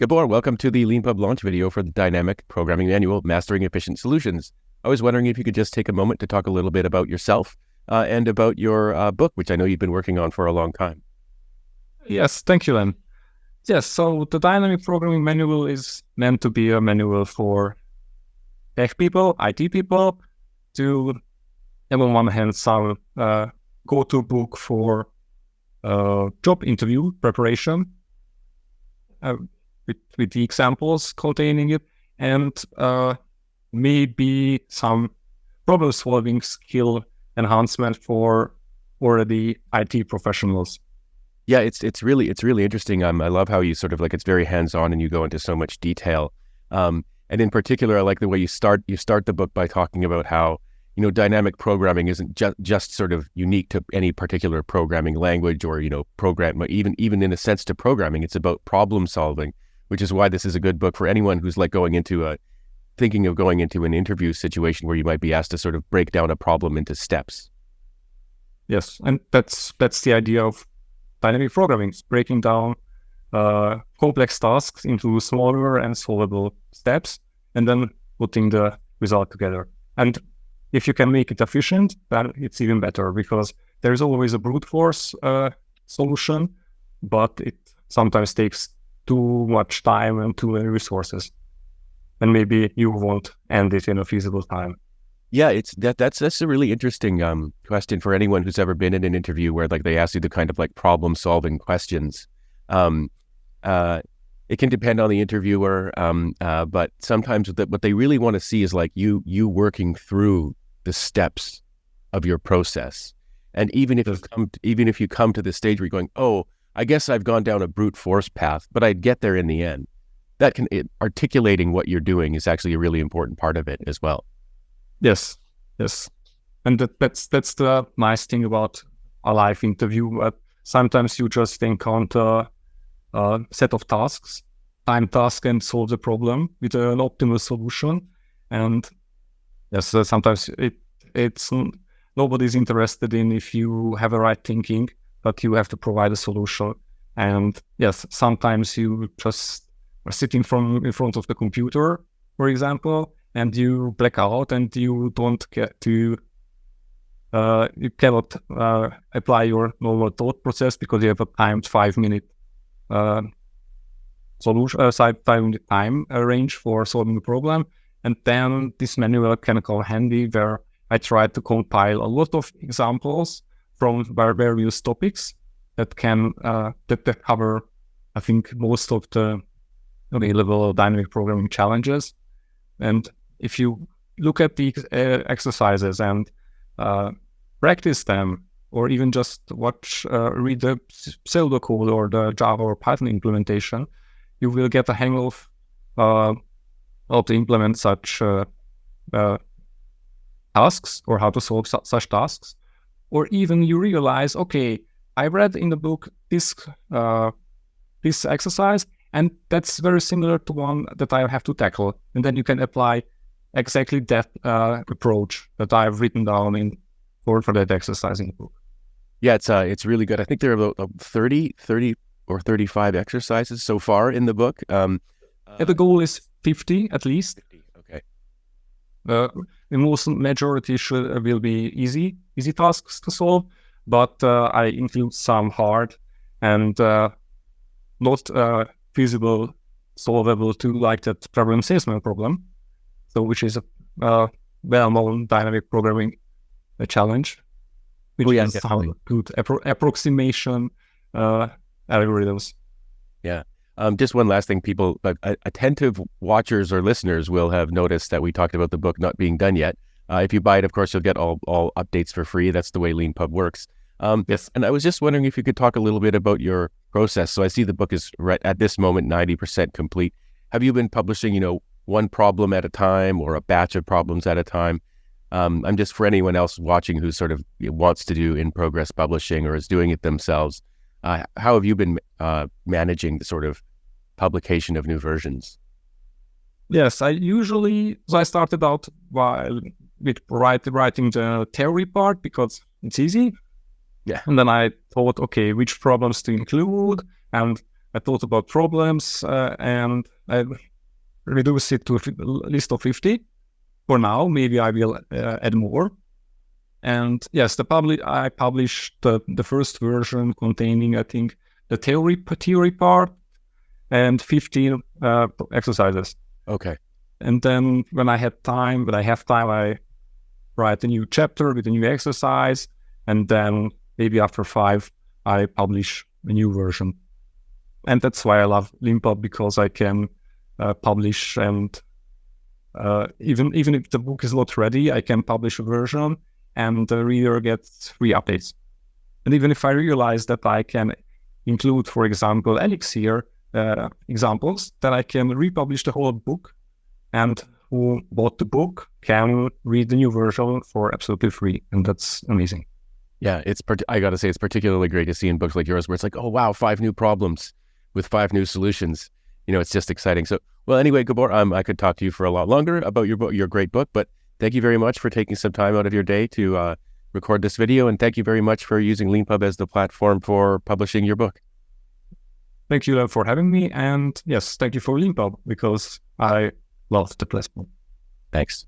Gabor, welcome to the Leanpub launch video for the Dynamic Programming Manual, Mastering Efficient Solutions. I was wondering if you could just take a moment to talk a little bit about yourself and about your book, which I know you've been working on for a long time. Yes, thank you, Len. Yes, so the Dynamic Programming Manual is meant to be a manual for tech people, IT people, to have on one hand some go-to book for job interview preparation with the examples containing it, and maybe some problem-solving skill enhancement for already IT professionals. Yeah, it's really interesting. I love how you sort of like it's very hands-on and you go into so much detail. And in particular, I like the way you start the book by talking about how dynamic programming isn't just sort of unique to any particular programming language or program, even in a sense to programming. It's about problem solving, which is why this is a good book for anyone who's like thinking of going into an interview situation where you might be asked to sort of break down a problem into steps. Yes, and that's the idea of dynamic programming, breaking down complex tasks into smaller and solvable steps, and then putting the result together. And if you can make it efficient, then it's even better, because there's always a brute force solution, but it sometimes takes too much time and too many resources. And maybe you won't end it in a feasible time. Yeah, that's a really interesting question for anyone who's ever been in an interview where like they ask you the kind of like problem solving questions. It can depend on the interviewer, but sometimes what they really want to see is like you working through the steps of your process. And even if you come to the stage where you're going, oh, I guess I've gone down a brute force path, but I'd get there in the end. Articulating what you're doing is actually a really important part of it as well. Yes. And that's the nice thing about a live interview. Sometimes you just encounter a set of tasks, time task, and solve the problem with an optimal solution. And yes, sometimes it's nobody's interested in if you have a right thinking, but you have to provide a solution. And yes, sometimes you just are sitting in front of the computer, for example, and you black out and you don't get to, you cannot apply your normal thought process because you have a timed 5-minute solution, 5-minute time range for solving the problem. And then this manual can come handy, where I try to compile a lot of examples from various topics that can that cover, I think, most of the available dynamic programming challenges. And if you look at the exercises and practice them, or even just read the pseudocode or the Java or Python implementation, you will get a hang of how to implement such tasks, or how to solve such tasks. Or even you realize, okay, I read in the book this exercise, and that's very similar to one that I have to tackle. And then you can apply exactly that approach that I've written down for that exercise in the book. Yeah, it's really good. I think there are about 30 or 35 exercises so far in the book. The goal is 50 at least. 50, okay. The most majority will be easy tasks to solve, but I include some hard and not feasible, solvable too, like that problem salesman problem. So which is a well-known dynamic programming challenge, which is some good approximation algorithms. Yeah. Just one last thing, people, attentive watchers or listeners will have noticed that we talked about the book not being done yet. If you buy it, of course, you'll get all updates for free. That's the way Leanpub works. Yes. And I was just wondering if you could talk a little bit about your process. So I see the book is right at this moment 90% complete. Have you been publishing, one problem at a time or a batch of problems at a time? I'm just, for anyone else watching who sort of wants to do in-progress publishing or is doing it themselves, how have you been managing the sort of publication of new versions? Yes, I started out with writing the theory part because it's easy. Yeah. And then I thought, okay, which problems to include, and I thought about problems and I reduced it to a list of 50. For now, maybe I will add more. And yes, I published the first version containing, I think, the theory part and 15 exercises. Okay. And then when I have time, I write a new chapter with a new exercise. And then maybe after 5, I publish a new version. And that's why I love Leanpub, because I can publish, and even if the book is not ready, I can publish a version and the reader gets free updates. And even if I realize that I can include, for example, Elixir examples, then I can republish the whole book, and who bought the book can read the new version for absolutely free. And that's amazing. Yeah, I got to say, it's particularly great to see in books like yours where it's like, oh, wow, 5 new problems with 5 new solutions. It's just exciting. So, well, anyway, Gabor, I could talk to you for a lot longer about your book, your great book, but thank you very much for taking some time out of your day to record this video. And thank you very much for using Leanpub as the platform for publishing your book. Thank you for having me. And yes, thank you for Leanpub, because I love the platform. Thanks.